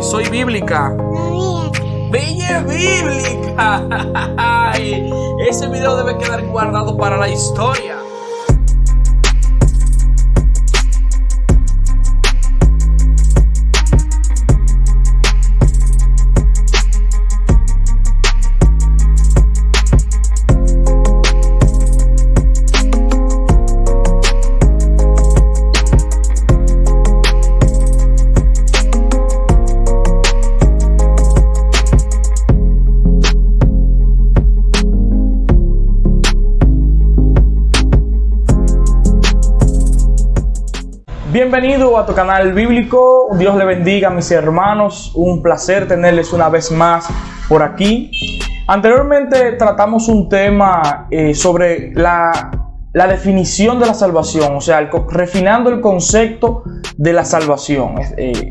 Soy bíblica. Bella bíblica. Ese video debe quedar guardado para la historia. Bienvenido a tu canal bíblico. Dios le bendiga, mis hermanos. Un placer tenerles una vez más por aquí. Anteriormente tratamos un tema sobre la definición de la salvación, o sea, refinando el concepto de la salvación.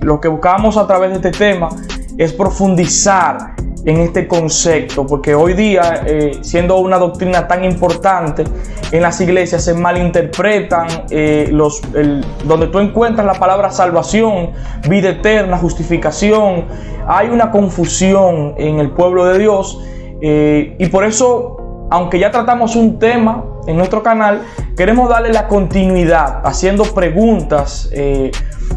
Lo que buscamos a través de este tema es profundizar en este concepto, porque hoy día, siendo una doctrina tan importante, en las iglesias se malinterpretan donde tú encuentras la palabra salvación, vida eterna, justificación. Hay una confusión en el pueblo de Dios, y por eso, aunque ya tratamos un tema en nuestro canal, queremos darle la continuidad haciendo preguntas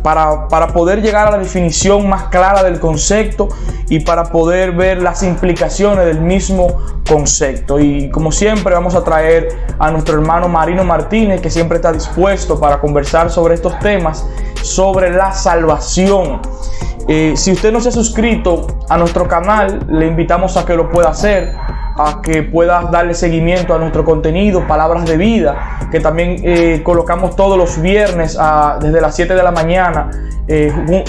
para poder llegar a la definición más clara del concepto y para poder ver las implicaciones del mismo concepto. Y como siempre, vamos a traer a nuestro hermano Marino Martínez, que siempre está dispuesto para conversar sobre estos temas, sobre la salvación. Si usted no se ha suscrito a nuestro canal, le invitamos a que lo pueda hacer, a que puedas darle seguimiento a nuestro contenido, Palabras de Vida, que también colocamos todos los viernes desde las 7 de la mañana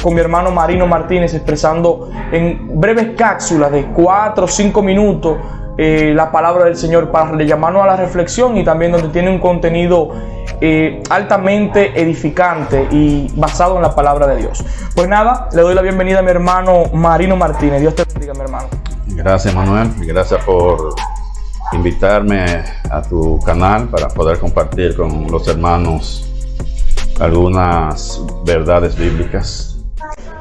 con mi hermano Marino Martínez, expresando en breves cápsulas de 4 o 5 minutos la palabra del Señor para llamarnos a la reflexión, y también donde tiene un contenido altamente edificante y basado en la palabra de Dios. Pues nada, le doy la bienvenida a mi hermano Marino Martínez. Dios te bendiga, mi hermano. Gracias, Manuel, y gracias por invitarme a tu canal para poder compartir con los hermanos algunas verdades bíblicas.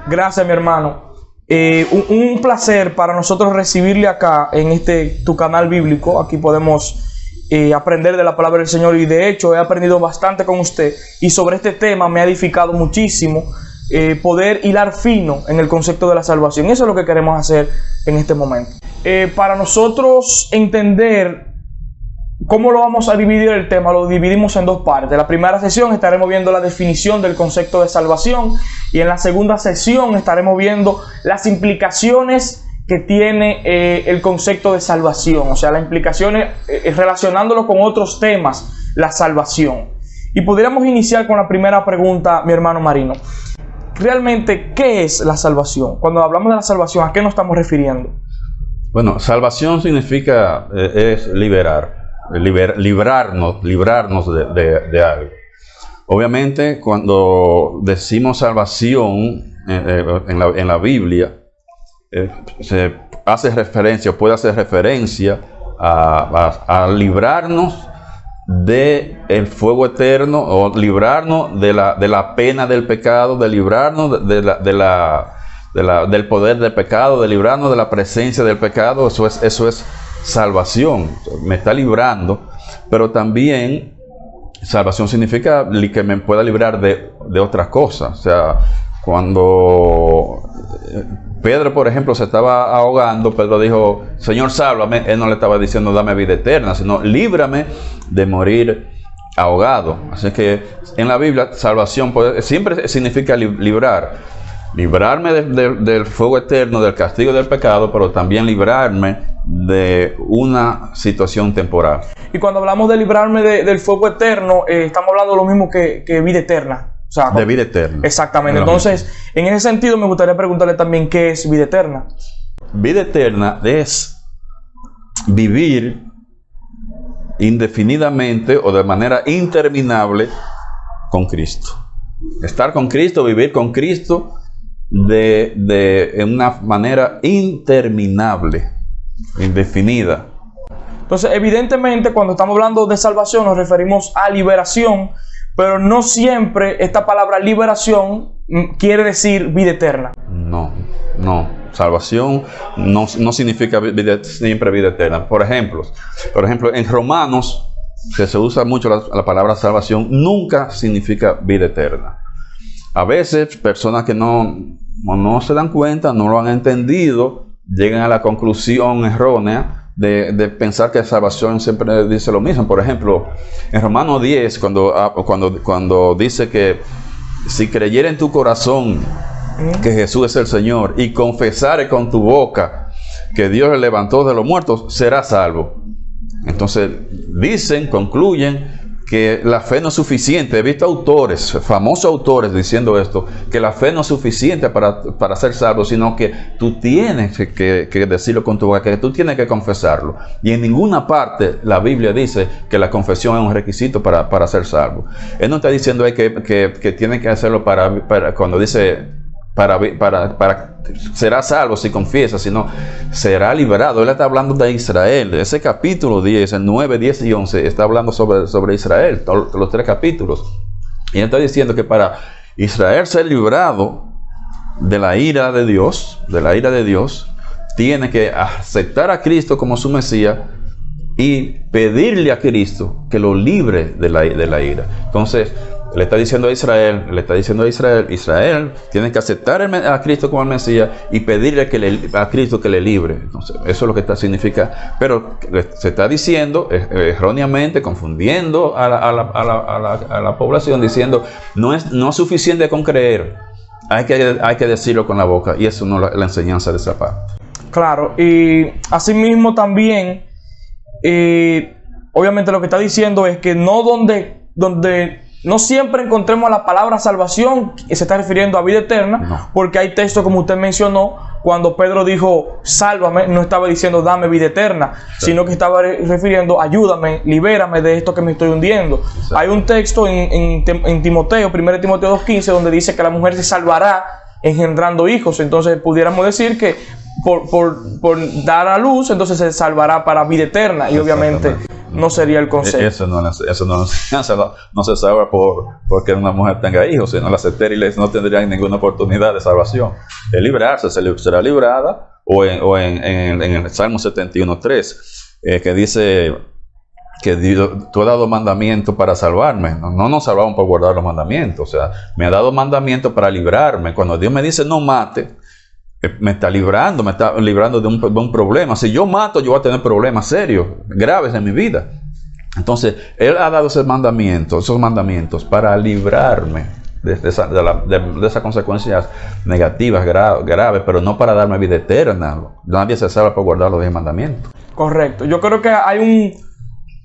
Gracias, mi hermano. Un placer para nosotros recibirle acá en tu canal bíblico. Aquí podemos aprender de la palabra del Señor, y de hecho he aprendido bastante con usted, y sobre este tema me ha edificado muchísimo. Poder hilar fino en el concepto de la salvación. Eso es lo que queremos hacer en este momento. Para nosotros entender cómo lo vamos a dividir el tema, lo dividimos en dos partes. La primera sesión estaremos viendo la definición del concepto de salvación, y en la segunda sesión estaremos viendo las implicaciones que tiene el concepto de salvación, o sea, las implicaciones relacionándolo con otros temas, la salvación. Y podríamos iniciar con la primera pregunta, mi hermano Marino. Realmente, ¿qué es la salvación? Cuando hablamos de la salvación, ¿a qué nos estamos refiriendo? Bueno, salvación significa es librarnos de algo. Obviamente, cuando decimos salvación en la Biblia, se hace referencia, puede hacer referencia a librarnos del fuego eterno, o librarnos de la pena del pecado, de librarnos del poder del pecado, de librarnos de la presencia del pecado. Eso es salvación. Me está librando, pero también salvación significa que me pueda librar de otras cosas. O sea, cuando Pedro, por ejemplo, se estaba ahogando, Pedro dijo: Señor, sálvame. Él no le estaba diciendo dame vida eterna, sino líbrame de morir ahogado. Así que en la Biblia, salvación siempre significa librarme del fuego eterno, del castigo del pecado, pero también librarme de una situación temporal. Y cuando hablamos de librarme del fuego eterno, estamos hablando de lo mismo que vida eterna. O sea, de vida eterna. Exactamente. Entonces, en ese sentido, me gustaría preguntarle también qué es vida eterna. Vida eterna es vivir indefinidamente o de manera interminable con Cristo. Estar con Cristo, vivir con Cristo en una manera interminable, indefinida. Entonces, evidentemente, cuando estamos hablando de salvación, nos referimos a liberación, pero no siempre esta palabra liberación quiere decir vida eterna. No, No, salvación no significa siempre vida eterna. Por ejemplo, en Romanos, que se usa mucho la palabra salvación, nunca significa vida eterna. A veces, personas que no se dan cuenta, no lo han entendido, llegan a la conclusión errónea de pensar que salvación siempre dice lo mismo. Por ejemplo, en Romanos 10, cuando dice que si creyera en tu corazón que Jesús es el Señor y confesare con tu boca que Dios le levantó de los muertos, serás salvo. Entonces concluyen que la fe no es suficiente. He visto autores, famosos autores, diciendo esto, que la fe no es suficiente para ser salvo, sino que tú tienes que decirlo con tu boca, que tú tienes que confesarlo. Y en ninguna parte la Biblia dice que la confesión es un requisito para ser salvo. Él no está diciendo que tiene que hacerlo cuando dice será salvo si confiesa, sino será liberado. Él está hablando de Israel. Ese capítulo 10, el 9, 10 y 11, está hablando sobre Israel, los 3 capítulos. Y él está diciendo que para Israel ser librado de la ira de Dios, tiene que aceptar a Cristo como su Mesías y pedirle a Cristo que lo libre de la ira. Entonces, le está diciendo a Israel, Israel tiene que aceptar a Cristo como el Mesías y pedirle a Cristo que le libre. Entonces, eso es lo que significa. Pero se está diciendo erróneamente, confundiendo a la población, diciendo no es suficiente con creer, hay que decirlo con la boca, y eso no es la enseñanza de esa parte. Claro, y asimismo también, obviamente lo que está diciendo es que no donde no siempre encontremos la palabra salvación, que se está refiriendo a vida eterna, no. Porque hay textos, como usted mencionó, cuando Pedro dijo, sálvame, no estaba diciendo, dame vida eterna, sí, sino que estaba refiriendo, ayúdame, libérame de esto que me estoy hundiendo. Sí. Hay un texto en Timoteo, 1 Timoteo 2:15, donde dice que la mujer se salvará engendrando hijos. Entonces, pudiéramos decir que por dar a luz, entonces se salvará para vida eterna, y obviamente no sería el concepto. Eso no se salva porque una mujer tenga hijos, sino las estériles no tendrían ninguna oportunidad de salvación. El librarse será librada, o en el Salmo 71:3, que dice que Dios, tú has dado mandamiento para salvarme. No nos salvamos por guardar los mandamientos, o sea, me ha dado mandamiento para librarme. Cuando Dios me dice no mate, me está librando de un problema. Si yo mato, yo voy a tener problemas serios, graves en mi vida. Entonces, Él ha dado esos mandamientos para librarme de esas consecuencias negativas, graves, pero no para darme vida eterna. Nadie se salva por guardar los 10 mandamientos. Correcto. Yo creo que hay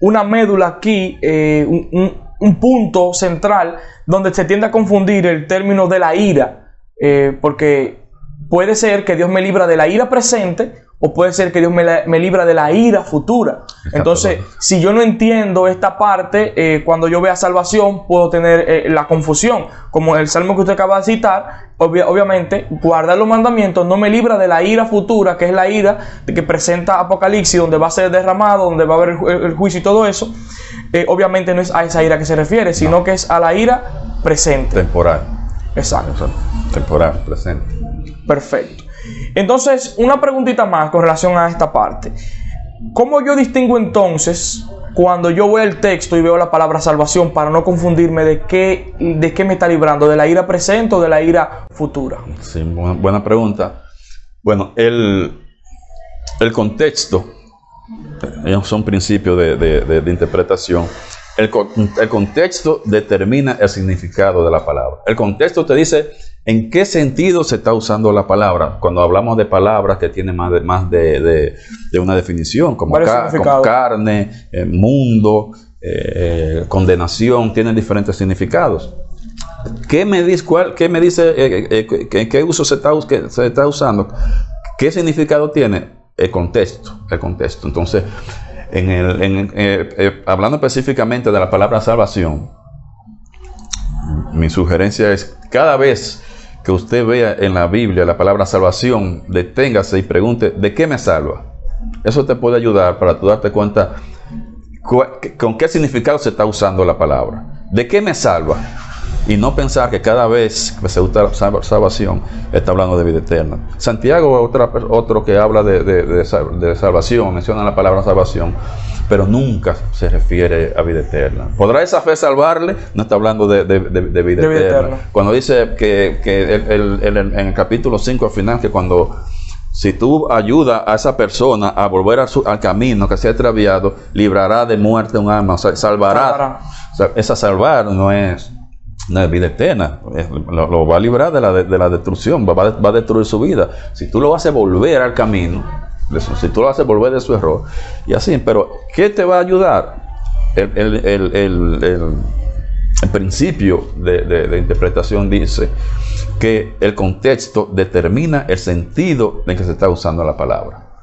una médula aquí, un punto central donde se tiende a confundir el término de la ira, porque puede ser que Dios me libra de la ira presente, o puede ser que Dios me libra de la ira futura. Entonces, si yo no entiendo esta parte, cuando yo vea salvación, puedo tener la confusión. Como el salmo que usted acaba de citar, obviamente, guardar los mandamientos no me libra de la ira futura, que es la ira que presenta Apocalipsis, donde va a ser derramado, donde va a haber el juicio y todo eso. Obviamente no es a esa ira que se refiere, sino que es a la ira presente. Temporal. Exacto. Temporal, presente. Perfecto. Entonces, una preguntita más con relación a esta parte. ¿Cómo yo distingo entonces cuando yo veo el texto y veo la palabra salvación, para no confundirme de qué me está librando? ¿De la ira presente o de la ira futura? Sí, buena pregunta. Bueno, el contexto, ellos son principios de interpretación. El contexto determina el significado de la palabra. El contexto te dice en qué sentido se está usando la palabra. Cuando hablamos de palabras que tienen más de una definición, como carne, mundo, condenación, tienen diferentes significados. ¿Qué me dice qué uso se está usando? ¿Qué significado tiene? El contexto. Entonces, hablando específicamente de la palabra salvación, mi sugerencia es, cada vez que usted vea en la Biblia la palabra salvación, deténgase y pregunte, ¿de qué me salva? Eso te puede ayudar para tú darte cuenta con qué significado se está usando la palabra. ¿De qué me salva? y no pensar que cada vez que se usa salvación está hablando de vida eterna. Santiago es otro que habla de salvación, menciona la palabra salvación, pero nunca se refiere a vida eterna. ¿Podrá esa fe salvarle? No está hablando de vida eterna. Cuando dice que en el capítulo 5 al final, que si tú ayudas a esa persona a volver al camino que se ha extraviado, librará de muerte un alma, o sea, salvará. O sea, esa salvar no es vida eterna, lo va a librar de la destrucción, va a destruir su vida. Si tú lo haces volver al camino, si tú lo haces volver de su error, y así, pero ¿qué te va a ayudar? El principio de interpretación dice que el contexto determina el sentido en que se está usando la palabra.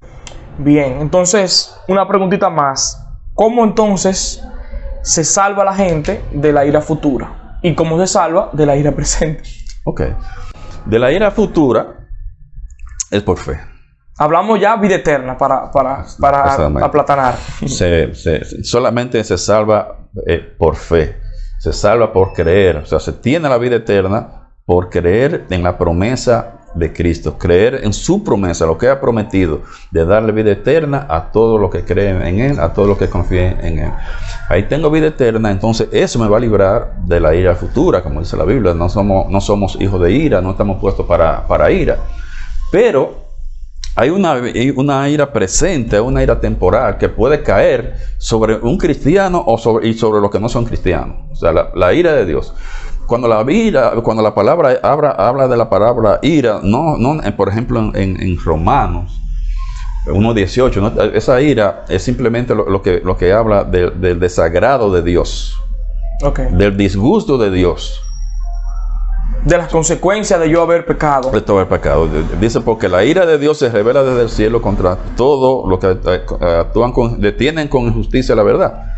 Bien, entonces, una preguntita más. ¿Cómo entonces se salva la gente de la ira futura? ¿Y cómo se salva de la ira presente? Ok. De la ira futura es por fe. Hablamos ya vida eterna para aplatanar. Solamente se salva por fe. Se salva por creer. O sea, se tiene la vida eterna por creer en la promesa de Cristo. Creer en su promesa, lo que ha prometido, de darle vida eterna a todos los que creen en Él, a todos los que confíen en Él. Ahí tengo vida eterna, entonces eso me va a librar de la ira futura, como dice la Biblia. No somos hijos de ira, no estamos puestos para ira. Pero hay una ira presente, una ira temporal que puede caer sobre un cristiano y sobre los que no son cristianos. O sea, la ira de Dios. Cuando la palabra habla de la palabra ira, por ejemplo en Romanos 1:18, ¿no? Esa ira es simplemente lo que habla del desagrado de Dios, del disgusto de Dios. De las consecuencias de yo haber pecado. De todo el pecado. Dice, porque la ira de Dios se revela desde el cielo contra todo lo que detienen con injusticia la verdad.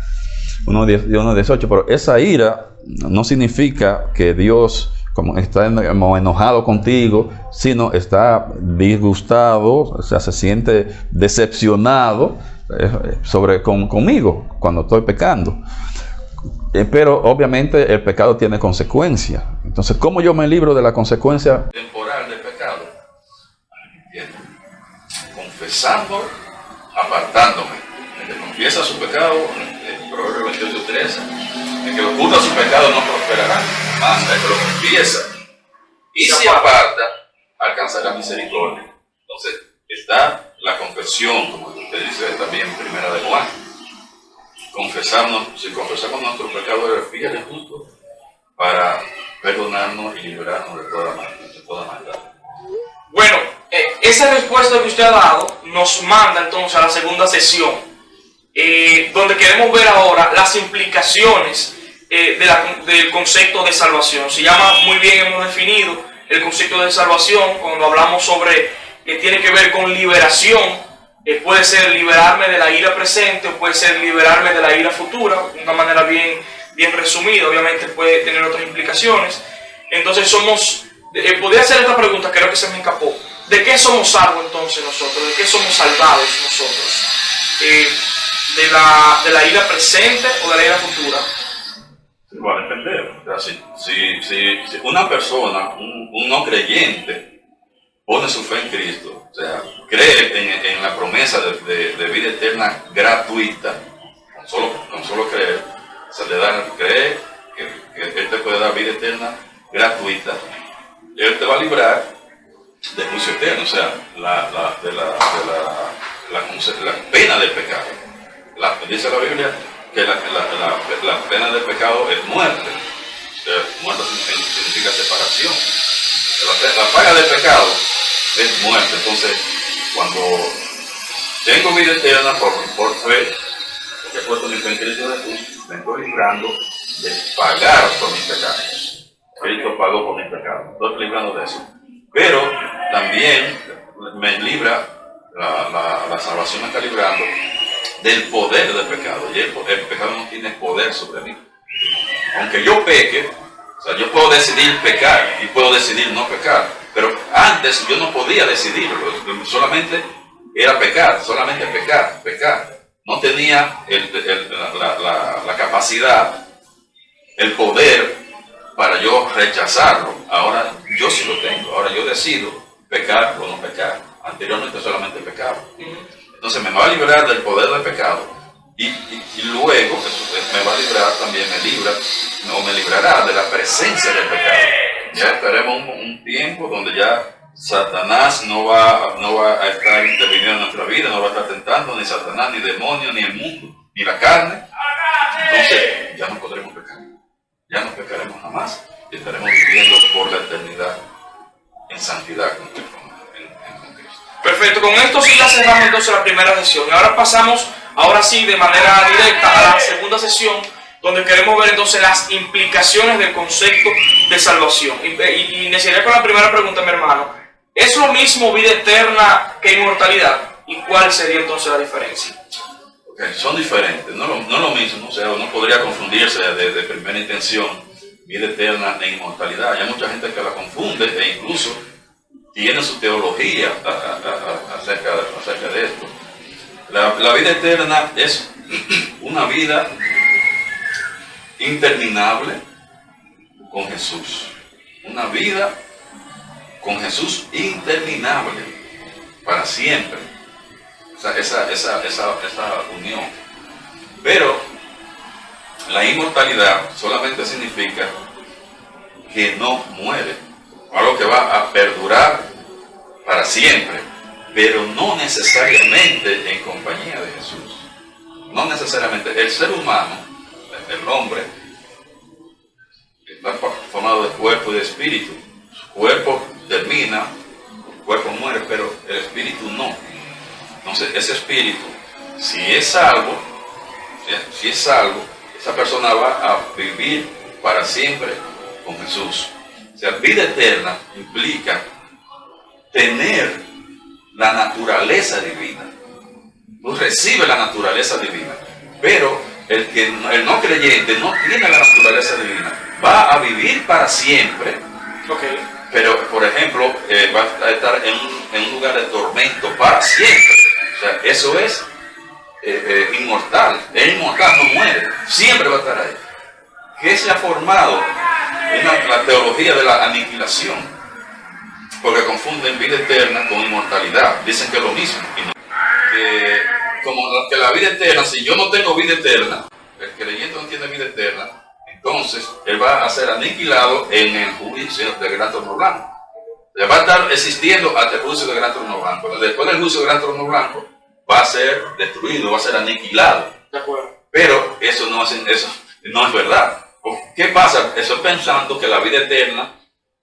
1:18, pero esa ira no significa que Dios está enojado contigo, sino está disgustado, o sea, se siente decepcionado conmigo cuando estoy pecando. Pero obviamente el pecado tiene consecuencias. Entonces, ¿cómo yo me libro de la consecuencia temporal del pecado? Confesando, apartándome. El que confiesa su pecado, el Proverbio 28:13, el que oculta su pecado no prosperará, más el que lo confiesa y se aparta alcanzará misericordia. Entonces, está la confesión, como usted dice también en Primera de Juan. Si confesamos nuestro pecado, es fiel y justo para perdonarnos y liberarnos de toda maldad. Bueno, esa respuesta que usted ha dado nos manda entonces a la segunda sesión, donde queremos ver ahora las implicaciones del concepto de salvación. Se llama, muy bien hemos definido el concepto de salvación cuando hablamos sobre que tiene que ver con liberación. Puede ser liberarme de la ira presente o puede ser liberarme de la ira futura, de una manera bien resumida. Obviamente puede tener otras implicaciones. Entonces podría hacer esta pregunta, creo que se me escapó. ¿De qué somos salvos entonces nosotros? ¿De qué somos salvados nosotros? ¿De la ira presente o de la ira futura? Va a depender. O sea, si una persona, un no creyente, pone su fe en Cristo, o sea, cree en la promesa de vida eterna gratuita, con solo creer, se le da, cree que Él te puede dar vida eterna gratuita, Él te va a librar del juicio eterno, o sea, la pena del pecado. Dice la Biblia que la pena del pecado es muerte, o sea, muerte significa separación. La paga del pecado es muerte. Entonces, cuando tengo vida eterna por fe, porque he puesto mi fe en Cristo Jesús, me estoy librando de pagar por mis pecados. Cristo pagó por mis pecados. Estoy librando de eso. Pero también me libra, la salvación me está librando del poder del pecado. Y el pecado no tiene poder sobre mí. Aunque yo peque, o sea, yo puedo decidir pecar y puedo decidir no pecar, pero antes yo no podía decidirlo, solamente era pecar, solamente pecar. No tenía la capacidad, el poder para yo rechazarlo. Ahora yo sí lo tengo. Ahora yo decido pecar o no pecar. Anteriormente solamente pecaba. Entonces me va a liberar del poder del pecado. Y luego me va a librar también, me librará de la presencia del pecado. Ya estaremos un tiempo donde ya Satanás no va a estar interviniendo en nuestra vida, no va a estar tentando ni Satanás, ni demonio, ni el mundo, ni la carne. Entonces ya no podremos pecar, ya no pecaremos jamás y estaremos viviendo por la eternidad en santidad con Cristo. Perfecto, con esto sí ya cerramos entonces la primera sesión y ahora pasamos, ahora sí de manera directa a la segunda sesión, donde queremos ver entonces las implicaciones del concepto de salvación. Y iniciaría con la primera pregunta, mi hermano. ¿Es lo mismo vida eterna que inmortalidad? ¿Y cuál sería entonces la diferencia? Okay, son diferentes, no lo mismo, o sea, uno podría confundirse de primera intención, vida eterna e inmortalidad. Hay mucha gente que la confunde e incluso tiene su teología acerca de esto. La vida eterna es una vida interminable con Jesús. Una vida con Jesús interminable para siempre. Esa unión. Pero la inmortalidad solamente significa que no muere, algo que va a perdurar para siempre, pero no necesariamente en compañía de Jesús. No necesariamente. El ser humano, el hombre, está formado de cuerpo y de espíritu. Su cuerpo termina, el cuerpo muere, pero el espíritu no. Entonces, ese espíritu, si es salvo, esa persona va a vivir para siempre con Jesús. O sea, vida eterna implica tener la naturaleza divina. Tú recibes la naturaleza divina, pero el no creyente no tiene la naturaleza divina. Va a vivir para siempre. Okay. Pero, por ejemplo, va a estar en un lugar de tormento para siempre. O sea, eso es inmortal. El inmortal no muere, siempre va a estar ahí. ¿Qué se ha formado? La teología de la aniquilación, porque confunden vida eterna con inmortalidad. Dicen que es lo mismo. Que la vida eterna, si yo no tengo vida eterna, el creyente no tiene vida eterna, entonces él va a ser aniquilado en el juicio del gran trono blanco. Le va a estar existiendo hasta el juicio del gran trono blanco. Después del juicio del gran trono blanco va a ser destruido, va a ser aniquilado. De acuerdo. Pero eso no es verdad. ¿Qué pasa? Estoy pensando que la vida eterna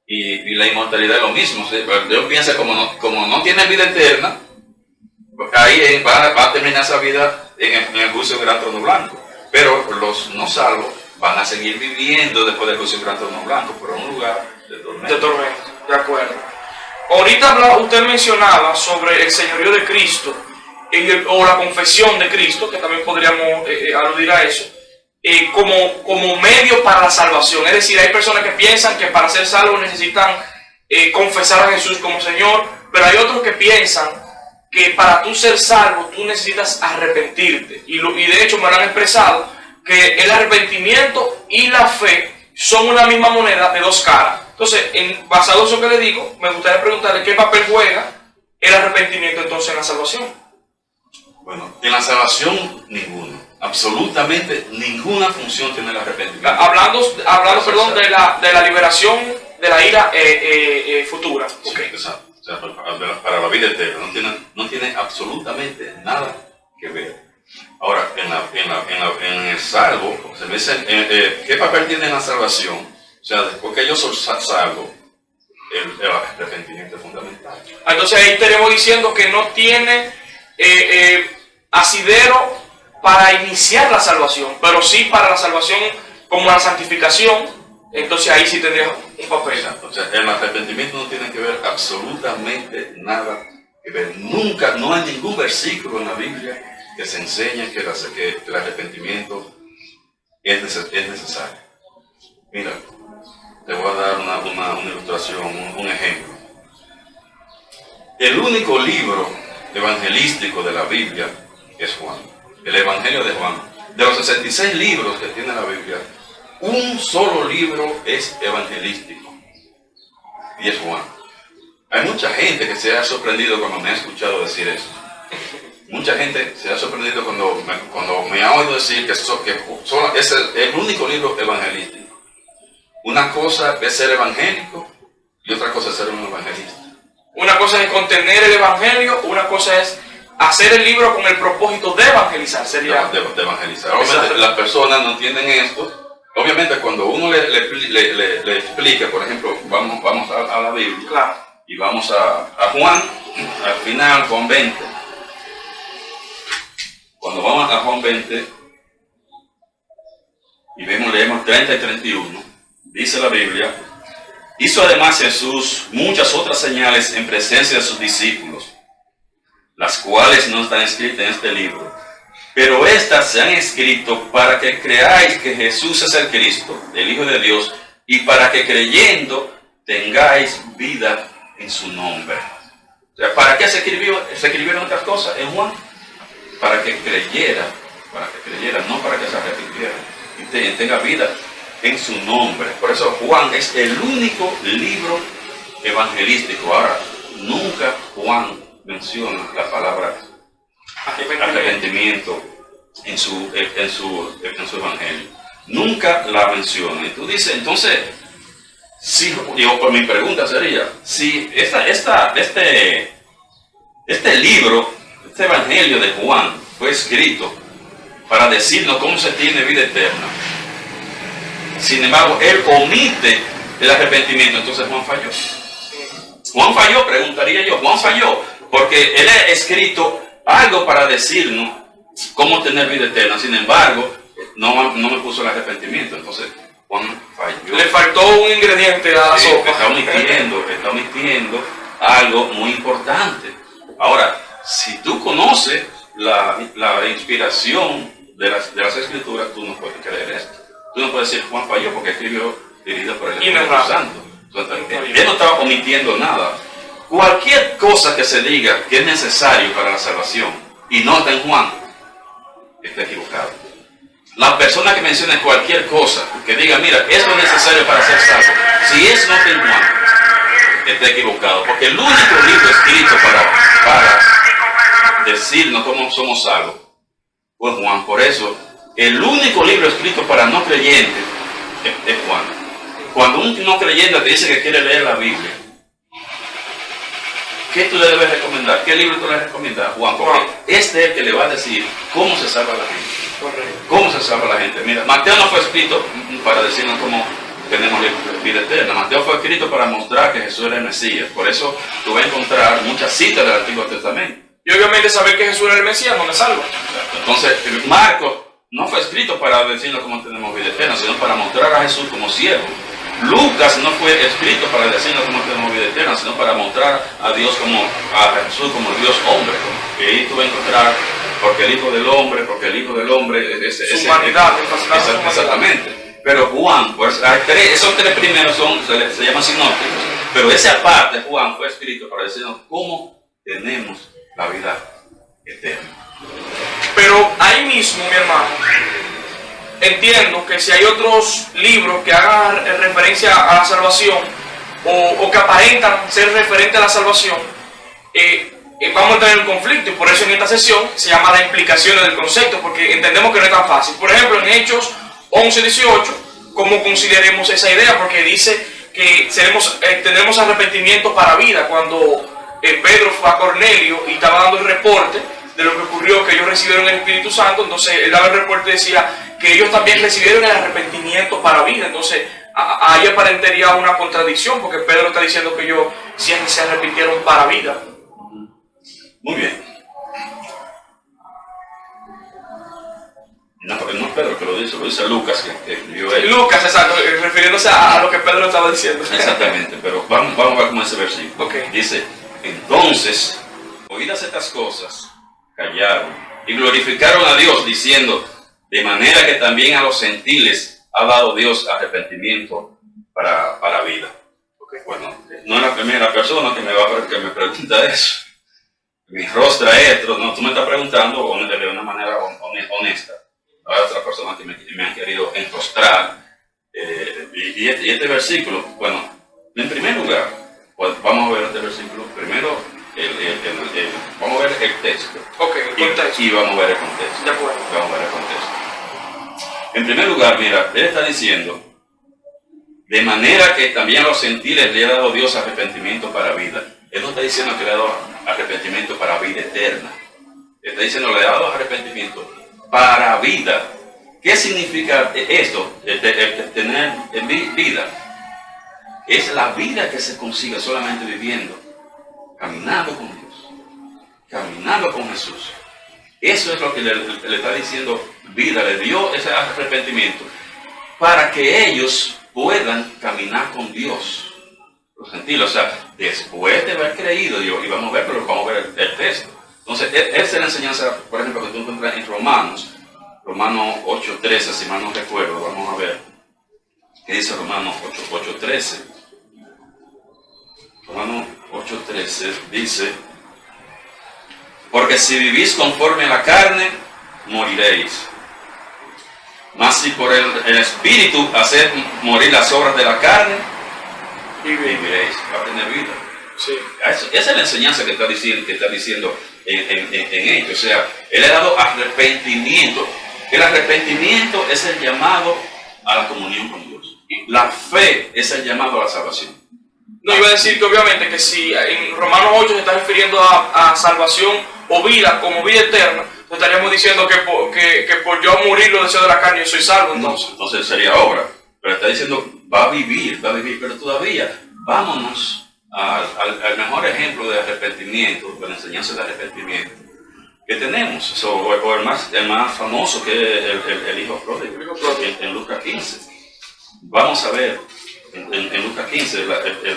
y la inmortalidad es lo mismo. Yo pienso como no tiene vida eterna, ahí va a terminar esa vida en el juicio del gran trono blanco. Pero los no salvos van a seguir viviendo después del juicio del gran trono blanco, pero en un lugar de tormento. De tormento, de acuerdo. Ahorita usted mencionaba sobre el señorío de Cristo o la confesión de Cristo, que también podríamos aludir a eso, como medio para la salvación. Es decir, hay personas que piensan que para ser salvos necesitan confesar a Jesús como Señor, pero hay otros que piensan que para tú ser salvo tú necesitas arrepentirte. Y de hecho me lo han expresado, que el arrepentimiento y la fe son una misma moneda de dos caras. Entonces, basado en eso que le digo, me gustaría preguntarle qué papel juega el arrepentimiento entonces en la salvación. Bueno, en la salvación ninguno. Absolutamente ninguna función tiene el arrepentimiento. Hablando perdón, de la liberación de la ira futura. Sí, okay. Exacto. O sea, para la vida eterna no tiene absolutamente nada que ver. Ahora, en el salvo, se me dice, ¿qué papel tiene en la salvación? O sea, después que yo soy salvo, el arrepentimiento es fundamental. Entonces ahí estaremos diciendo que no tiene asidero para iniciar la salvación, pero sí para la salvación como la santificación. Entonces ahí sí tendría un papel. Exacto. O sea, el arrepentimiento no tiene que ver absolutamente nada que ver. Nunca, no hay ningún versículo en la Biblia que se enseñe que el arrepentimiento es necesario. Mira, te voy a dar una ilustración, un ejemplo. El único libro evangelístico de la Biblia es Juan, el Evangelio de Juan. De los 66 libros que tiene la Biblia, un solo libro es evangelístico, y es Juan. Hay mucha gente que se ha sorprendido cuando me ha escuchado decir eso. Mucha gente se ha sorprendido cuando me ha oído decir que es el único libro evangelístico. Una cosa es ser evangélico y otra cosa es ser un evangelista. Una cosa es contener el evangelio, una cosa es hacer el libro con el propósito de evangelizar. Sería de evangelizar. Obviamente las personas no entienden esto. Obviamente cuando uno le explica, por ejemplo, vamos a la Biblia, claro, y vamos a Juan, al final, Juan 20. Cuando vamos a Juan 20 y leemos 30 y 31, dice la Biblia: hizo además Jesús muchas otras señales en presencia de sus discípulos, las cuales no están escritas en este libro, pero estas se han escrito para que creáis que Jesús es el Cristo, el Hijo de Dios, y para que creyendo tengáis vida en su nombre. O sea, ¿para qué se escribieron estas cosas en Juan? Para que creyera, no para que se arrepintiera y tenga vida en su nombre. Por eso Juan es el único libro evangelístico. Ahora, nunca Juan menciona la palabra arrepentimiento en su evangelio. Nunca la menciona. Y tú dices, entonces, si, por mi pregunta sería, si este libro, este evangelio de Juan fue escrito para decirnos cómo se tiene vida eterna, sin embargo, él omite el arrepentimiento, entonces Juan falló. Juan falló, preguntaría yo. Juan falló porque él ha escrito algo para decirnos cómo tener vida eterna. Sin embargo, no me puso el arrepentimiento. Entonces, Juan falló. Le faltó un ingrediente a la sopa. Está omitiendo algo muy importante. Ahora, si tú conoces la inspiración de las Escrituras, tú no puedes creer esto. Tú no puedes decir Juan falló porque escribió dirigido por el Espíritu Santo. Entonces, él no estaba omitiendo nada. Cualquier cosa que se diga que es necesario para la salvación y no está en Juan, está equivocado. La persona que mencione cualquier cosa, que diga, mira, esto es necesario para ser salvo, si eso no está en Juan, está equivocado. Porque el único libro escrito para decirnos cómo somos salvos fue Juan. Por eso, el único libro escrito para no creyentes es Juan. Cuando un no creyente te dice que quiere leer la Biblia, ¿qué tú le debes recomendar? ¿Qué libro tú le recomiendas a Juan? Porque este es el que le va a decir cómo se salva la gente. Correcto. ¿Cómo se salva la gente? Mira, Mateo no fue escrito para decirnos cómo tenemos vida eterna. Mateo fue escrito para mostrar que Jesús era el Mesías. Por eso tú vas a encontrar muchas citas del Antiguo Testamento. Y obviamente saber que Jesús era el Mesías no me salva. Entonces, Marcos no fue escrito para decirnos cómo tenemos vida eterna, sino para mostrar a Jesús como siervo. Lucas no fue escrito para decirnos cómo tenemos vida eterna, sino para mostrar a Dios a Jesús como Dios hombre. Y ahí tú vas a encontrar, porque el Hijo del Hombre es su humanidad. Exactamente. Pero Juan, pues esos tres primeros se llaman sinópticos, pero ese aparte, Juan, fue escrito para decirnos cómo tenemos la vida eterna. Pero ahí mismo, mi hermano, entiendo que si hay otros libros que hagan referencia a la salvación o que aparentan ser referentes a la salvación, vamos a tener un conflicto, y por eso en esta sesión se llama las implicaciones del concepto, porque entendemos que no es tan fácil. Por ejemplo, en Hechos 11:18, ¿cómo consideremos esa idea? Porque dice que tendremos arrepentimiento para vida. Cuando Pedro fue a Cornelio y estaba dando el reporte de lo que ocurrió, que ellos recibieron el Espíritu Santo, entonces él daba el reporte y decía que ellos también recibieron el arrepentimiento para vida. Entonces ahí aparentaría una contradicción, porque Pedro está diciendo que ellos sí se arrepintieron para vida. Muy bien. No es Pedro que lo dice Lucas, que escribió él. Lucas, exacto, refiriéndose a lo que Pedro estaba diciendo. Exactamente, pero vamos a ver cómo es ese versículo. Okay. Dice, entonces, oídas estas cosas, callaron y glorificaron a Dios, diciendo, de manera que también a los gentiles ha dado Dios arrepentimiento para vida. Okay. Bueno, no es la primera persona que me pregunta eso. Mi rostro es, no, tú me estás preguntando de una manera honesta. Hay otras personas que me han querido enrostrar Y este versículo, bueno, en primer lugar, pues vamos a ver este versículo. Primero, vamos a ver el texto. Ok, el contexto. Y vamos a ver el contexto. De acuerdo. Vamos a ver el contexto. En primer lugar, mira, él está diciendo, de manera que también a los gentiles le ha dado Dios arrepentimiento para vida. Él no está diciendo que le ha dado arrepentimiento para vida eterna. Él está diciendo que le ha dado arrepentimiento para vida. ¿Qué significa esto? El tener vida. Es la vida que se consigue solamente viviendo, caminando con Dios, caminando con Jesús. Eso es lo que le está diciendo vida. Le dio ese arrepentimiento para que ellos puedan caminar con Dios. Los gentiles, o sea, después de haber creído Dios, y vamos a ver el texto. Entonces, esa es la enseñanza, por ejemplo, que tú encuentras en Romanos 8:13, si mal no recuerdo. Vamos a ver qué dice Romanos 8:13. Romanos 8:13 dice: porque si vivís conforme a la carne, moriréis. Mas si por el Espíritu haced morir las obras de la carne, viviréis. Va a tener vida. Sí. Esa es la enseñanza que está diciendo en ellos. O sea, él ha dado arrepentimiento. El arrepentimiento es el llamado a la comunión con Dios. La fe es el llamado a la salvación. No, iba a decir que obviamente que si en Romanos 8 se está refiriendo a salvación o vida como vida eterna, estaríamos diciendo que por yo morir los deseos de la carne yo soy salvo. Entonces sería obra. Pero está diciendo va a vivir, pero todavía vámonos al mejor ejemplo de arrepentimiento, de la enseñanza de arrepentimiento que tenemos, o el más famoso, que es el hijo pródigo, en Lucas 15. Vamos a ver en Lucas 15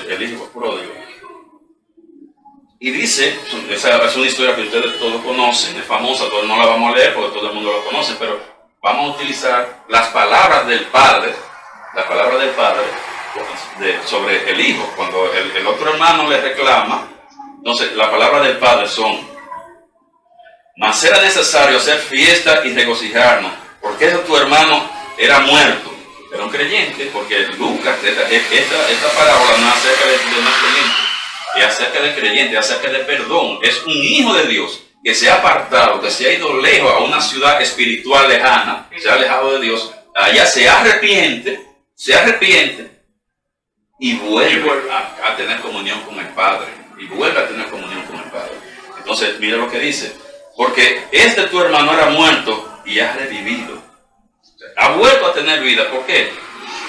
el hijo pródigo. Y dice, esa es una historia que ustedes todos conocen, es famosa, todos no la vamos a leer porque todo el mundo la conoce, pero vamos a utilizar las palabras del padre sobre el hijo. Cuando el otro hermano le reclama, entonces las palabras del padre son: mas era necesario hacer fiesta y regocijarnos, porque ese tu hermano era muerto. Era un creyente, porque Lucas, esta parábola no es acerca de no creyente, es acerca del creyente, es acerca de perdón. Es un hijo de Dios que se ha apartado, que se ha ido lejos a una ciudad espiritual lejana, se ha alejado de Dios, allá se arrepiente y vuelve a tener comunión con el Padre. Entonces, mira lo que dice: porque tu hermano era muerto y ha revivido. Ha vuelto a tener vida. ¿Por qué?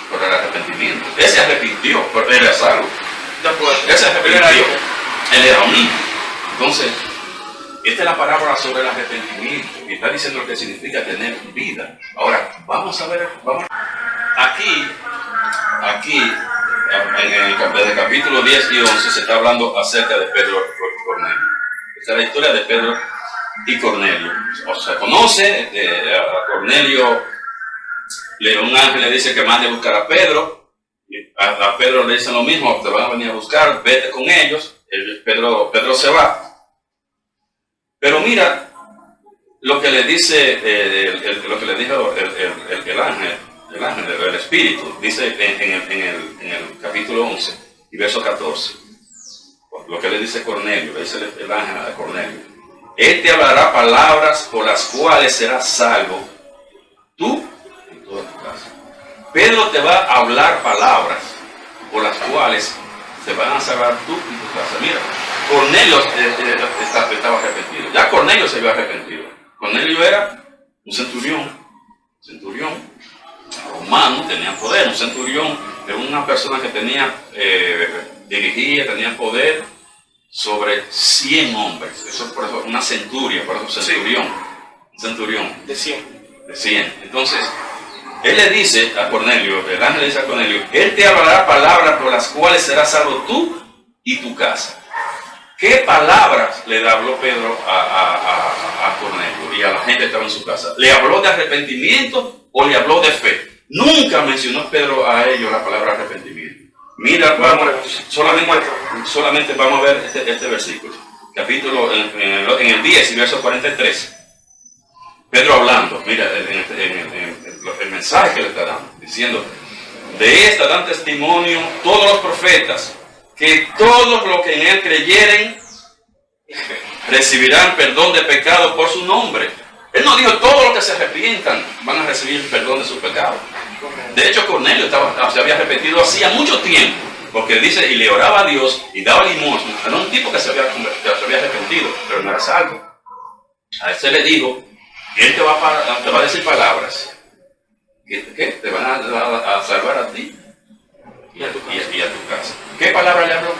Por el arrepentimiento. Él se arrepintió, pero él era salvo. Él se arrepintió. Él era un hijo. Entonces, esta es la parábola sobre el arrepentimiento. Y está diciendo lo que significa tener vida. Ahora, vamos a ver. Aquí, desde el capítulo 10 y 11, se está hablando acerca de Pedro y Cornelio. Esta es la historia de Pedro y Cornelio. O sea, conoce a Cornelio. Un ángel le dice que mande a buscar a Pedro. A Pedro le dicen lo mismo: te van a venir a buscar, vete con ellos. Pedro se va. Pero mira lo que le dice lo que le dijo el ángel, el espíritu. Dice en el capítulo 11 y verso 14. Lo que le dice Cornelio, le dice el ángel a Cornelio: él te hablará palabras por las cuales serás salvo, tú y toda tu casa. Pedro te va a hablar palabras por las cuales te van a salvar tú y tu casa. Mira, Cornelio estaba arrepentido. Ya Cornelio se había arrepentido. Cornelio era un centurión romano, tenía poder. Un centurión era una persona que tenía tenía poder sobre 100 hombres. Eso por eso una centuria, por eso centurión. Un centurión de 100. De 100. Entonces, él le dice a Cornelio, el ángel le dice a Cornelio: él te hablará palabras por las cuales serás salvo tú y tu casa. ¿Qué palabras le habló Pedro a Cornelio y a la gente que estaba en su casa? ¿Le habló de arrepentimiento o le habló de fe? Nunca mencionó Pedro a ellos la palabra arrepentimiento. Mira, solamente vamos a ver este versículo. Capítulo en el 10 y verso 43. Pedro hablando, mira, el mensaje que le está dando, diciendo: De esta dan testimonio todos los profetas, que todos los que en él creyeren recibirán perdón de pecados por su nombre. Él no dijo todos los que se arrepientan van a recibir perdón de sus pecados. De hecho, Cornelio se había arrepentido hacía mucho tiempo, porque dice, y le oraba a Dios y daba limosna. Era un tipo que se había arrepentido, pero no era salvo. A ese le dijo, él te va a decir palabras que te van a salvar a ti y a tu casa. ¿Qué palabra le habló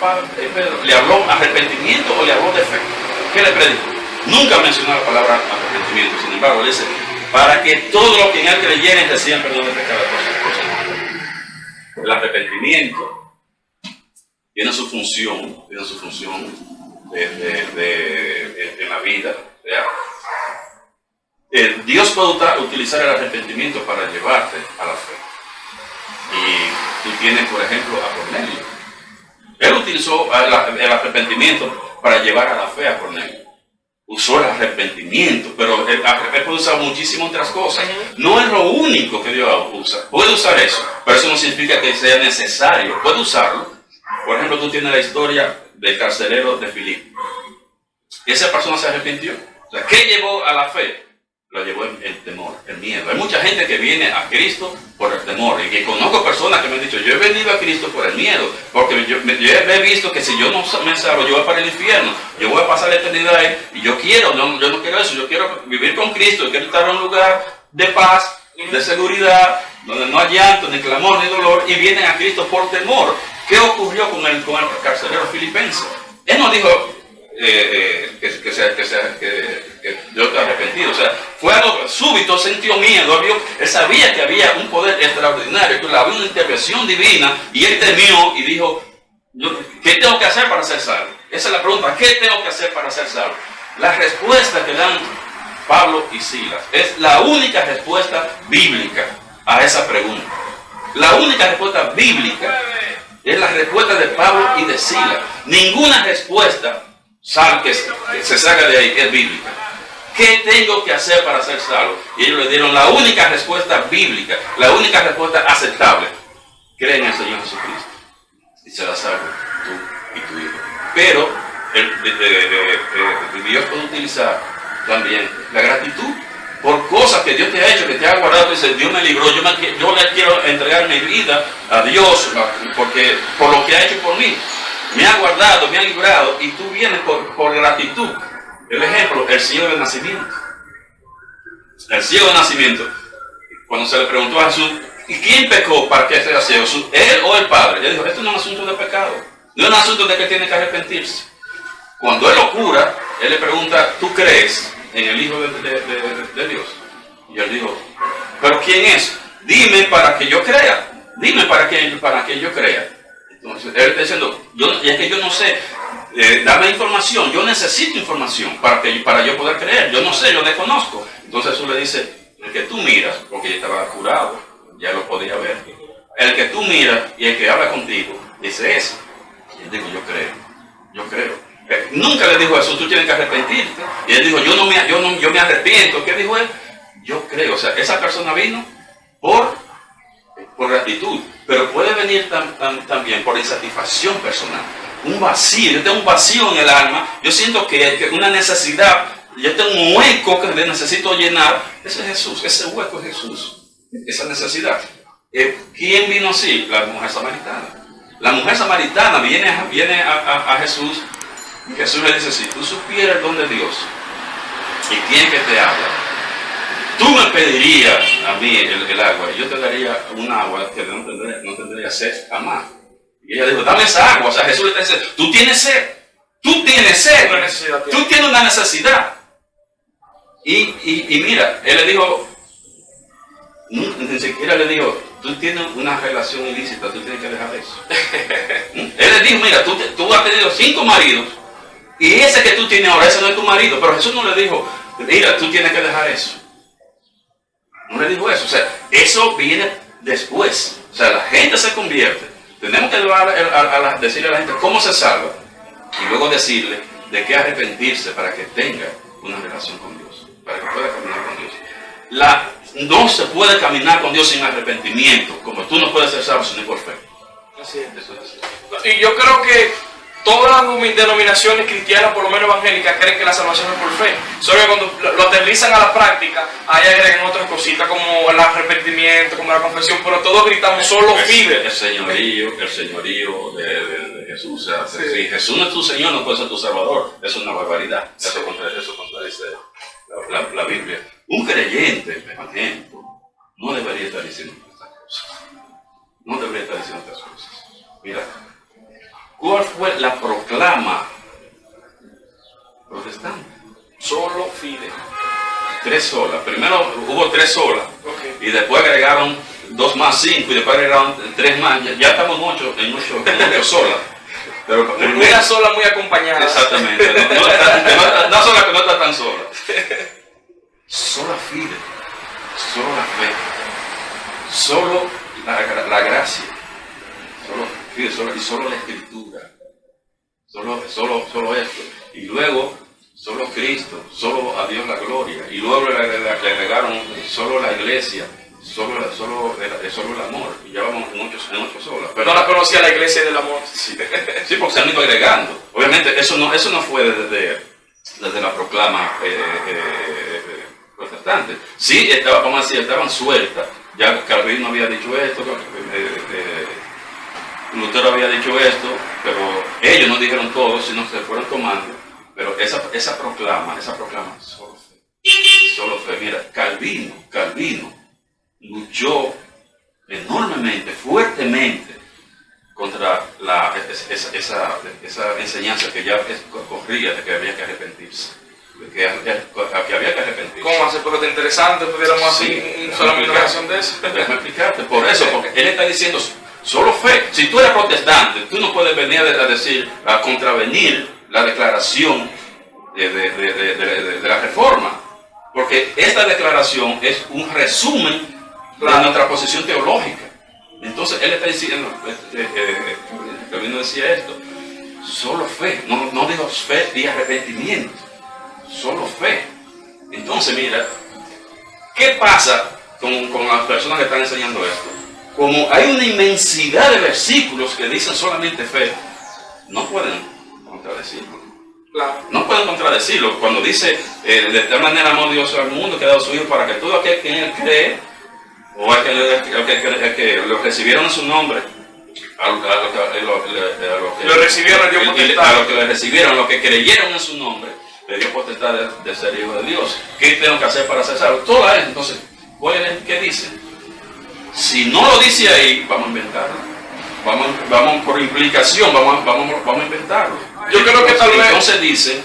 Pedro? ¿Le habló arrepentimiento o le habló de fe? ¿Qué le predicó? Nunca mencionó la palabra arrepentimiento. Sin embargo, le dice, para que todos los que en él creyeren reciban perdón de pecado por su nombre. El arrepentimiento tiene su función en la vida. Dios puede utilizar el arrepentimiento para llevarte a la fe. Y tú tienes, por ejemplo, a Cornelio. Él utilizó el arrepentimiento para llevar a la fe a Cornelio. Usó el arrepentimiento, pero él puede usar muchísimas otras cosas. No es lo único que Dios usa. Puede usar eso, pero eso no significa que sea necesario. Puede usarlo. Por ejemplo, tú tienes la historia del carcelero de Filipo. Esa persona se arrepintió. O sea, ¿qué llevó a la fe? Lo llevó el temor, el miedo. Hay mucha gente que viene a Cristo por el temor. Y que conozco personas que me han dicho, yo he venido a Cristo por el miedo. Porque yo he visto que si yo no me salvo, yo voy para el infierno. Yo voy a pasar la eternidad ahí. Y yo no quiero eso. Yo quiero vivir con Cristo. Yo quiero estar en un lugar de paz, de seguridad, donde no hay llanto, ni clamor, ni dolor. Y vienen a Cristo por temor. ¿Qué ocurrió con el carcelero filipense? Él no dijo que yo estoy arrepentido. O sea, fue algo súbito, sintió miedo. Él sabía que había un poder extraordinario, que había una intervención divina, y él temió y dijo, ¿qué tengo que hacer para ser salvo? Esa es la pregunta, ¿qué tengo que hacer para ser salvo? La respuesta que dan Pablo y Silas es la única respuesta bíblica a esa pregunta. La única respuesta bíblica es la respuesta de Pablo y de Silas. Ninguna respuesta que se salga de ahí es bíblica. ¿Qué tengo que hacer para ser salvo? Y ellos le dieron la única respuesta bíblica, la única respuesta aceptable. Cree en el Señor Jesucristo y serás salvo tú y tu hijo. Pero Dios puede utilizar también la gratitud por cosas que Dios te ha hecho, que te ha guardado. Dice, Dios me libró, yo le quiero entregar mi vida a Dios por lo que ha hecho por mí. Me ha guardado, me ha librado, y tú vienes por gratitud. El ejemplo, el ciego de nacimiento. El ciego de nacimiento, cuando se le preguntó a Jesús, ¿y quién pecó para que sea ciego? ¿Él o el Padre? Él dijo, esto no es un asunto de pecado, no es un asunto de que tiene que arrepentirse. Cuando él lo cura, él le pregunta, ¿tú crees en el Hijo de Dios? Y él dijo, ¿pero quién es? Dime para que yo crea. Dime para que yo crea. Entonces, él está diciendo, es que yo no sé, dame información, yo necesito información para yo poder creer. Yo no sé, yo desconozco. Entonces Jesús le dice, el que tú miras, porque ya estaba curado, ya lo podía ver. El que tú miras y el que habla contigo, dice eso. Y él dijo, yo creo. Nunca le dijo a Jesús, tú tienes que arrepentirte. Y él dijo, yo me arrepiento. ¿Qué dijo él? Yo creo. O sea, esa persona vino por gratitud, pero puede venir también por insatisfacción personal. Un vacío. Yo tengo un vacío en el alma. Yo siento que una necesidad. Yo tengo un hueco que necesito llenar. Ese es Jesús. Ese hueco es Jesús. Esa necesidad. ¿Quién vino así? La mujer samaritana. La mujer samaritana viene a Jesús. Jesús le dice, si tú supieras el don de Dios y quién que te habla, tú me pedirías a mí el agua y yo te daría un agua que no tendría sed jamás. Y ella dijo, dame esa agua. O sea, Jesús le dice, tú tienes sed, tú tienes una necesidad. Y mira, él le dijo, ni siquiera le dijo, tú tienes una relación ilícita, tú tienes que dejar eso. Él le dijo, mira, tú has tenido 5 maridos, y ese que tú tienes ahora, ese no es tu marido. Pero Jesús no le dijo, mira, tú tienes que dejar eso. No le dijo eso. O sea, eso viene después. O sea, la gente se convierte. Tenemos que decirle a la gente cómo se salva. Y luego decirle de qué arrepentirse para que tenga una relación con Dios. Para que pueda caminar con Dios. no se puede caminar con Dios sin arrepentimiento, como tú no puedes ser salvo sino por fe. Así es. Eso es así. Y yo creo que todas las denominaciones cristianas, por lo menos evangélicas, creen que la salvación es por fe. Solo que cuando lo aterrizan a la práctica, ahí agregan otras cositas como el arrepentimiento, como la confesión, pero todos gritamos solo fide. El señorío de Jesús. O sea, si Jesús no es tu Señor, no puede ser tu Salvador. Eso es una barbaridad. Eso contradice la Biblia. Un creyente evangélico no debería estar diciendo estas cosas. No debería estar diciendo estas cosas. Mira, ¿cuál fue la proclama protestante? Solo fide. 3 solas. Primero hubo 3 solas. Okay. Y después agregaron 2 más 5 y después agregaron 3 más. Ya estamos en 8 solas. Pero una sola muy acompañada. Exactamente. No sola que no está tan sola. Sola fide. Solo la fe. Solo la gracia. Solo fide. Solo la escritura. Solo esto. Y luego, solo Cristo. Solo a Dios la gloria. Y luego le agregaron solo la iglesia. Solo el amor. Y ya vamos en 8 solas. Pero no la conocía la iglesia del amor. Sí, porque se han ido agregando. Obviamente eso no fue desde la proclama protestante. Sí, vamos a decir, estaban sueltas. Ya Calvino había dicho esto, Lutero había dicho esto, pero ellos no dijeron todo, sino se fueron tomando. Pero esa proclama, solo fe. Solo fe. Mira, Calvino luchó enormemente, fuertemente contra esa enseñanza que ya corría de que había que arrepentirse. Que había que arrepentirse. ¿Cómo hace? Porque es interesante, pudiéramos así solamente una oración de eso. Déjame explicarte. Por eso, porque él está diciendo solo fe. Si tú eres protestante, tú no puedes venir a contravenir la declaración de la reforma. Porque esta declaración es un resumen de nuestra posición teológica. Entonces él está diciendo, Calvino decía esto, solo fe, no digo fe y arrepentimiento, solo fe. Entonces mira, ¿qué pasa con las personas que están enseñando esto? Como hay una inmensidad de versículos que dicen solamente fe, no pueden contradecirlo. Claro. No pueden contradecirlo. Cuando dice, de tal manera amó Dios al mundo que ha dado su Hijo para que todo aquel que en él cree, o el que lo recibieron en su nombre, a los que le recibieron, los que creyeron en su nombre, le dio potestad de ser hijo de Dios. ¿Qué tengo que hacer para ser salvo? Todo eso. Entonces, ¿qué dice? Si no lo dice ahí, vamos a inventarlo. Vamos por implicación, vamos a inventarlo. Yo creo que tal vez...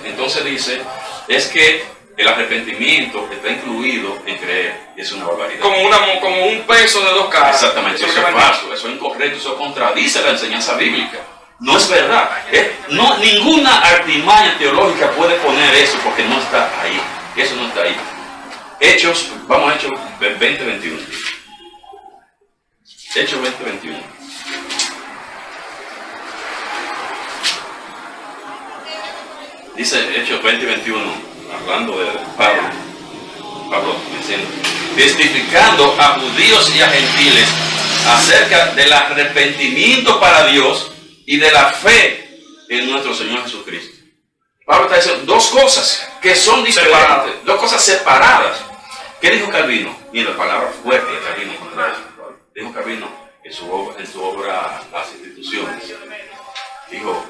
Entonces dice, es que el arrepentimiento está incluido en creer, y es una barbaridad. Como un peso de 2 caras. Exactamente, eso es falso, eso es incorrecto, eso contradice la enseñanza bíblica. No es verdad. Ninguna artimaña teológica puede poner eso porque no está ahí. Eso no está ahí. Vamos a Hechos 20:21. Hechos 20:21. Dice Hechos 20:21. Hablando de Pablo diciendo, testificando a judíos y a gentiles acerca del arrepentimiento para Dios y de la fe en nuestro Señor Jesucristo. Pablo está diciendo 2 cosas que son diferentes, 2 cosas separadas. ¿Qué dijo Calvino? Mira, la palabra fuerte de Calvino contra eso. Dijo Calvino en su obra Las Instituciones. Dijo,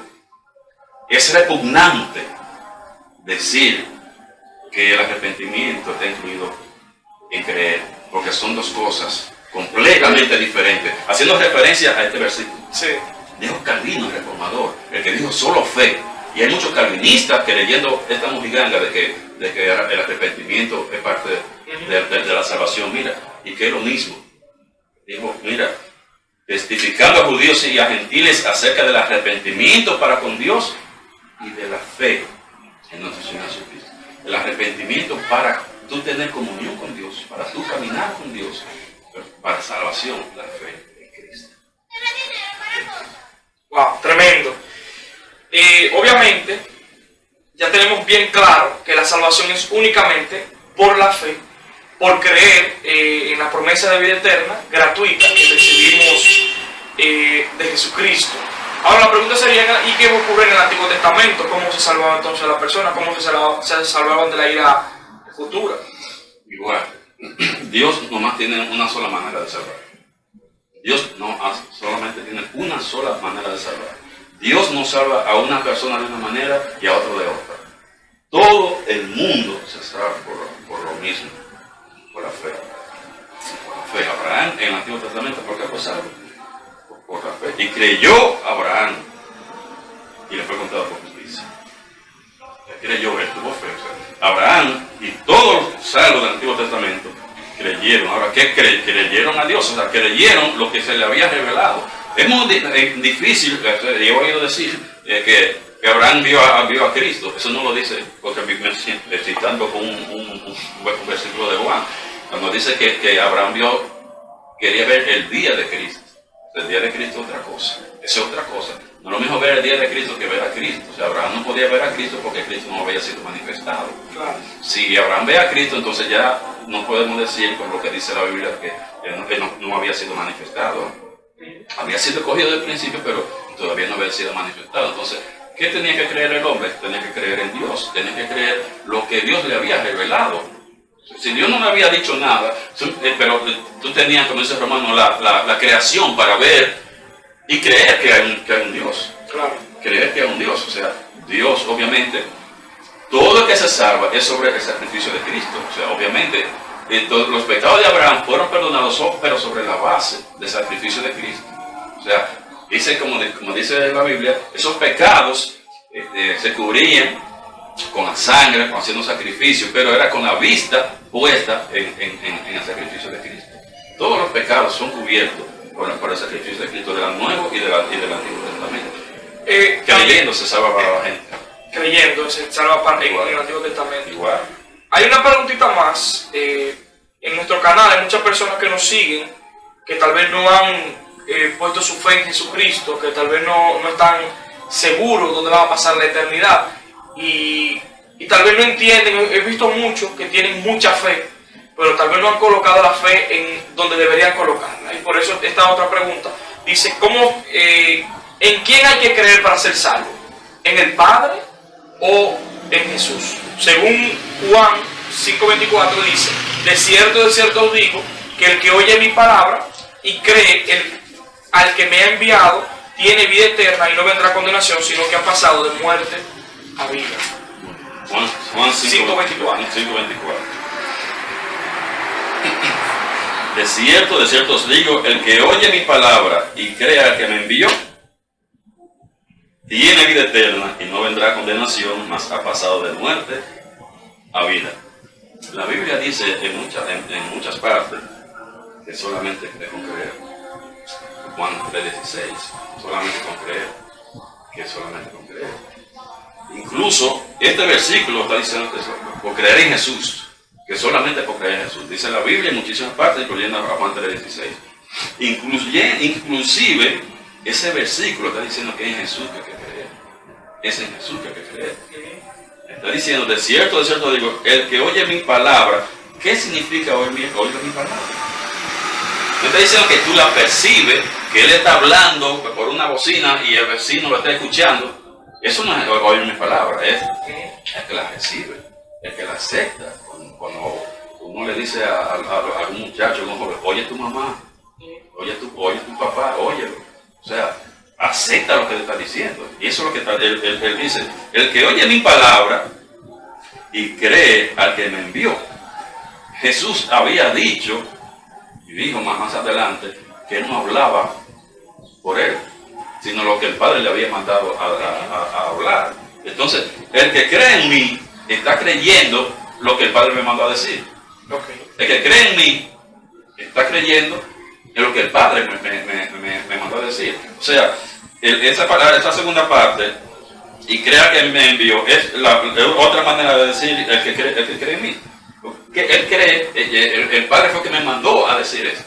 es repugnante decir que el arrepentimiento está incluido en creer, porque son 2 cosas completamente diferentes, haciendo referencia a este versículo. Sí. Dijo Calvino, el reformador, el que dijo solo fe, y hay muchos calvinistas que leyendo esta mojiganga de que el arrepentimiento es parte de la salvación, mira, y que es lo mismo. Dijo, mira, testificando a judíos y a gentiles acerca del arrepentimiento para con Dios y de la fe en nuestro Señor Jesucristo. El arrepentimiento para tú tener comunión con Dios, para tú caminar con Dios, para salvación, la fe en Cristo. Wow, tremendo. Obviamente, ya tenemos bien claro que la salvación es únicamente por la fe, por creer en la promesa de vida eterna gratuita que recibimos de Jesucristo. Ahora la pregunta sería, ¿y qué ocurre en el Antiguo Testamento? ¿Cómo se salvaba entonces la persona? ¿Cómo se salvaban de la ira futura? Igual, Dios nomás tiene una sola manera de salvar. Dios no solamente tiene una sola manera de salvar. Dios no salva a una persona de una manera y a otro de otra. Todo el mundo se salva por lo mismo, por la fe. Por la fe. Abraham en el Antiguo Testamento, ¿por qué fue salvo? Por la fe. Y creyó Abraham y le fue contado por justicia. Creyó, él tuvo fe. O sea, Abraham y todos los salvos del Antiguo Testamento creyeron. Ahora, ¿qué creyeron a Dios? O sea, creyeron lo que se le había revelado. Es muy difícil, yo he oído decir que Abraham vio a Cristo. Eso no lo dice, porque me citando con un versículo de Juan, cuando dice que Abraham quería ver el día de Cristo. El día de Cristo es otra cosa. Eso es otra cosa. No es lo mismo ver el día de Cristo que ver a Cristo. O sea, Abraham no podía ver a Cristo porque Cristo no había sido manifestado. Claro. Si Abraham ve a Cristo, entonces ya no podemos decir con lo que dice la Biblia que él no había sido manifestado. Había sido escogido desde el principio, pero todavía no había sido manifestado. Entonces, ¿qué tenía que creer el hombre? Tenía que creer en Dios. Tenía que creer lo que Dios le había revelado. Si Dios no le había dicho nada, pero tú tenías, como dice Romano, la creación para ver y creer que hay un Dios. Claro. Creer que hay un Dios. O sea, Dios, obviamente, todo lo que se salva es sobre el sacrificio de Cristo. O sea, obviamente, los pecados de Abraham fueron perdonados, pero sobre la base del sacrificio de Cristo. O sea, dice, como dice la Biblia, esos pecados se cubrían con la sangre, haciendo sacrificio, pero era con la vista puesta en el sacrificio de Cristo. Todos los pecados son cubiertos por el sacrificio de Cristo, del Nuevo y del Antiguo Testamento. Creyendo se salva para la gente. Creyendo se salva para en el Antiguo Testamento. Igual. Hay una preguntita más. En nuestro canal hay muchas personas que nos siguen que tal vez no han puesto su fe en Jesucristo, que tal vez no están seguros dónde va a pasar la eternidad. Y tal vez no entienden. He visto muchos que tienen mucha fe, pero tal vez no han colocado la fe en donde deberían colocarla. Y por eso esta otra pregunta dice, ¿en quién hay que creer para ser salvo? ¿En el Padre o en Jesús? Según Juan 5:24 dice, de cierto os digo, que el que oye mi palabra y cree al que me ha enviado, tiene vida eterna y no vendrá a condenación, sino que ha pasado de muerte a vida. Juan 5:24. De cierto os digo, el que oye mi palabra y crea al que me envió, tiene vida eterna y no vendrá a condenación, mas ha pasado de muerte a vida. La Biblia dice en muchas partes que solamente con creer. Juan 3:16, solamente con creer. Que solamente con creer. Incluso este versículo está diciendo que por creer en Jesús, que solamente por creer en Jesús. Dice la Biblia en muchísimas partes, incluyendo a Juan 3:16. Inclusive ese versículo está diciendo que es en Jesús que hay que creer. Es en Jesús que hay que creer. Está diciendo, de cierto digo, el que oye mi palabra. ¿Qué significa oír mi palabra? No está diciendo que tú la percibes, que él está hablando por una bocina y el vecino lo está escuchando. Eso no es oír mi palabra, es que la recibe, es que la acepta. Cuando uno le dice a algún muchacho, oye tu mamá, oye tu papá, óyelo. O sea, acepta lo que le está diciendo. Y eso es lo que él dice. El que oye mi palabra y cree al que me envió. Jesús había dicho, y dijo más adelante, que él no hablaba por él, sino lo que el Padre le había mandado a hablar. Entonces, el que cree en mí está creyendo lo que el Padre me mandó a decir. Okay. El que cree en mí está creyendo en lo que el Padre me mandó a decir. O sea, esa segunda parte, y crea que me envió, es otra manera de decir el que cree en mí. Que él cree, el Padre fue el que me mandó a decir esto.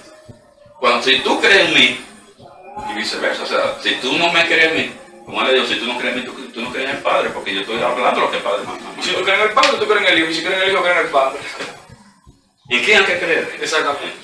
Si tú crees en mí, y viceversa, o sea, si tú no me crees en mí, como le digo, si tú no crees en mí, tú no crees en el Padre, porque yo estoy hablando lo que el Padre manda. Si tú crees en el Padre, tú crees en el Hijo, y si crees en el Hijo, crees en el Padre. ¿En quién hay que creer? Exactamente.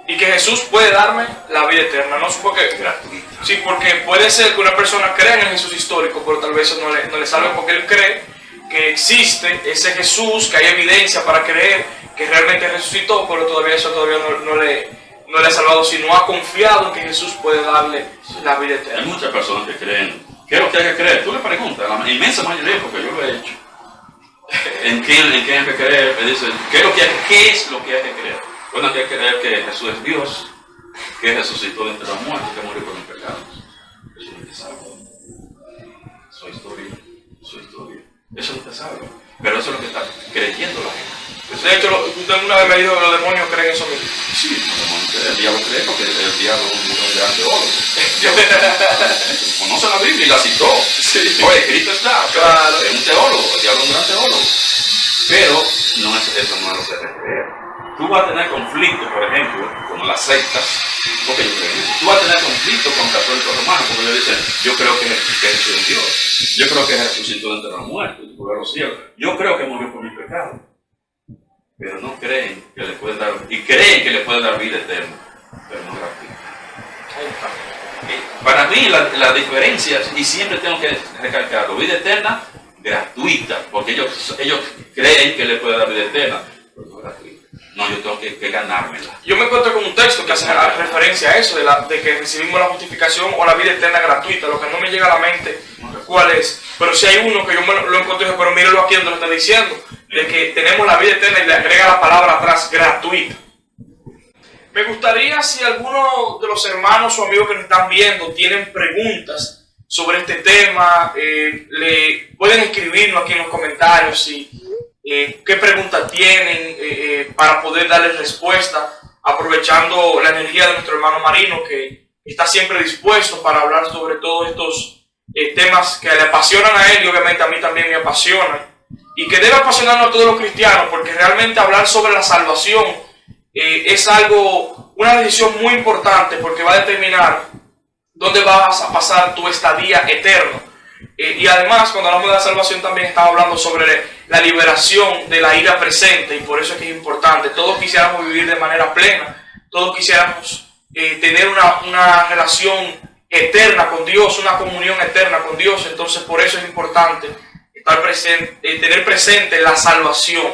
Y que Jesús puede darme la vida eterna. No porque, Gratuita. sí, porque puede ser que una persona crea en el Jesús histórico, pero tal vez eso no le salve porque él cree que existe ese Jesús, que hay evidencia para creer que realmente resucitó, pero todavía eso todavía no le ha salvado, sino ha confiado en que Jesús puede darle la vida Hay eterna. muchas personas que creen. ¿Qué es lo que hay que creer? Tú le preguntas, la inmensa mayoría, porque yo lo he hecho. ¿En quién hay que creer? Me dicen, ¿qué es lo que hay que creer? Bueno, hay que creer que Jesús es Dios, que resucitó de entre los muertos, que murió por los pecados. Eso no te salva. Su historia. Eso no te salva. Pero eso es lo que está creyendo la gente. De hecho, usted una vez me dijo que los demonios creen eso mismo. Sí, el diablo cree porque el diablo es un gran teólogo. El diablo conoce la Biblia y la citó. Sí. Oye, Cristo está, Claro. es un teólogo, el diablo es un gran teólogo. Pero eso no es lo que hay que creer. Tú vas a tener conflicto, por ejemplo, con las sectas, porque yo creo en eso. Tú vas a tener conflicto con católicos romanos, porque ellos dicen, yo creo que Jesús es Dios. Yo creo que resucitó de entre los muertos, y volvió a los cielos. Yo creo que murió por mis pecados. Pero no creen que le pueden dar, y creen que le pueden dar vida eterna, pero no gratuita. Para mí la diferencia, y siempre tengo que recalcarlo, vida eterna gratuita, porque ellos creen que le pueden dar vida eterna, pero no gratuita. No, yo tengo que ganármela. Yo me encuentro con un texto que hace referencia a eso, de que recibimos la justificación o la vida eterna gratuita. Lo que no me llega a la mente cuál es, pero si hay uno que yo lo encontré, pero míralo aquí donde lo está diciendo, de que tenemos la vida eterna y le agrega la palabra atrás, gratuita. Me gustaría si alguno de los hermanos o amigos que nos están viendo tienen preguntas sobre este tema, le pueden escribirnos aquí en los comentarios qué preguntas tienen para poder darles respuesta, aprovechando la energía de nuestro hermano Marino, que está siempre dispuesto para hablar sobre todos estos temas que le apasionan a él y obviamente a mí también me apasionan, y que debe apasionarnos a todos los cristianos, porque realmente hablar sobre la salvación es una decisión muy importante, porque va a determinar dónde vas a pasar tu estadía eterna. Y además, cuando hablamos de la salvación, también estamos hablando sobre la liberación de la ira presente, y por eso es que es importante. Todos quisiéramos vivir de manera plena, todos quisiéramos tener una relación eterna con Dios, una comunión eterna con Dios. Entonces, por eso es importante estar presente, tener presente la salvación.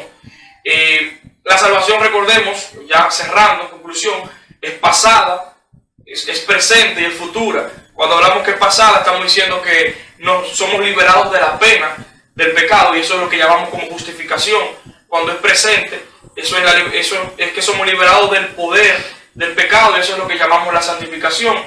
La salvación, recordemos, ya cerrando, en conclusión, es pasada, es presente y es futura. Cuando hablamos que es pasada, estamos diciendo que somos liberados de la pena del pecado, y eso es lo que llamamos como justificación. Cuando es presente, eso es que somos liberados del poder del pecado, y eso es lo que llamamos la santificación.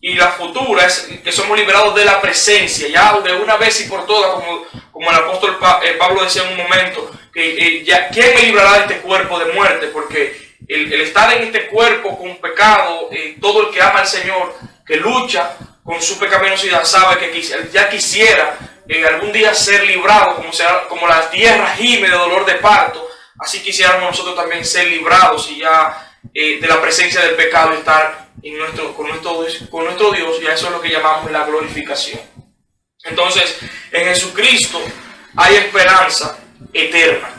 Y la futura es que somos liberados de la presencia, ya de una vez y por todas, como el apóstol Pablo decía en un momento, que ¿quién me librará de este cuerpo de muerte? Porque el estar en este cuerpo con pecado, todo el que ama al Señor, que lucha con su pecaminosidad, sabe que ya quisiera algún día ser librado, como la tierra gime de dolor de parto, así quisiéramos nosotros también ser librados y ya de la presencia del pecado y estar con nuestro Dios, y a eso es lo que llamamos la glorificación. Entonces, en Jesucristo hay esperanza eterna,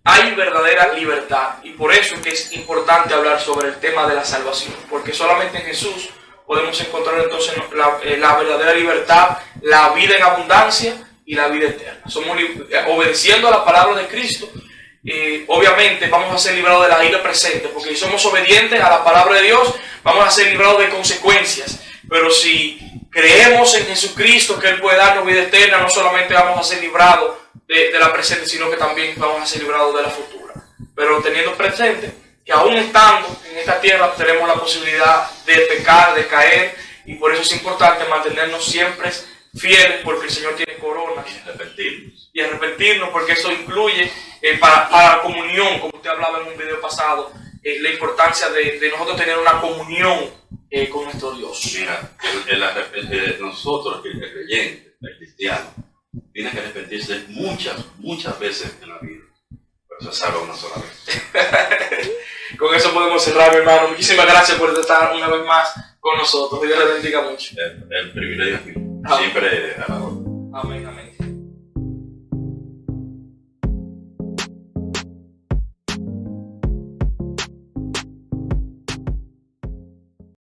hay verdadera libertad, y por eso es que es importante hablar sobre el tema de la salvación, porque solamente en Jesús podemos encontrar entonces la verdadera libertad, la vida en abundancia y la vida eterna. Somos obedeciendo a la palabra de Cristo. Obviamente vamos a ser librados de la ira presente, porque si somos obedientes a la palabra de Dios, vamos a ser librados de consecuencias. Pero si creemos en Jesucristo, que Él puede darnos vida eterna, no solamente vamos a ser librados de la presente, sino que también vamos a ser librados de la futura. Pero teniendo presente que aún estando en esta tierra tenemos la posibilidad de pecar, de caer, y por eso es importante mantenernos siempre fieles, porque el Señor tiene corona, y arrepentirnos, porque eso incluye para la comunión, como usted hablaba en un video pasado, la importancia de nosotros tener una comunión con nuestro Dios. Mira, nosotros, el creyente, el cristiano, tiene que arrepentirse muchas veces en la vida. Pero se salva una sola vez. Con eso podemos cerrar, mi hermano. Muchísimas gracias por estar una vez más con nosotros. Dios le bendiga mucho. El privilegio es mío. Amén. Siempre a la orden. Amén, amén.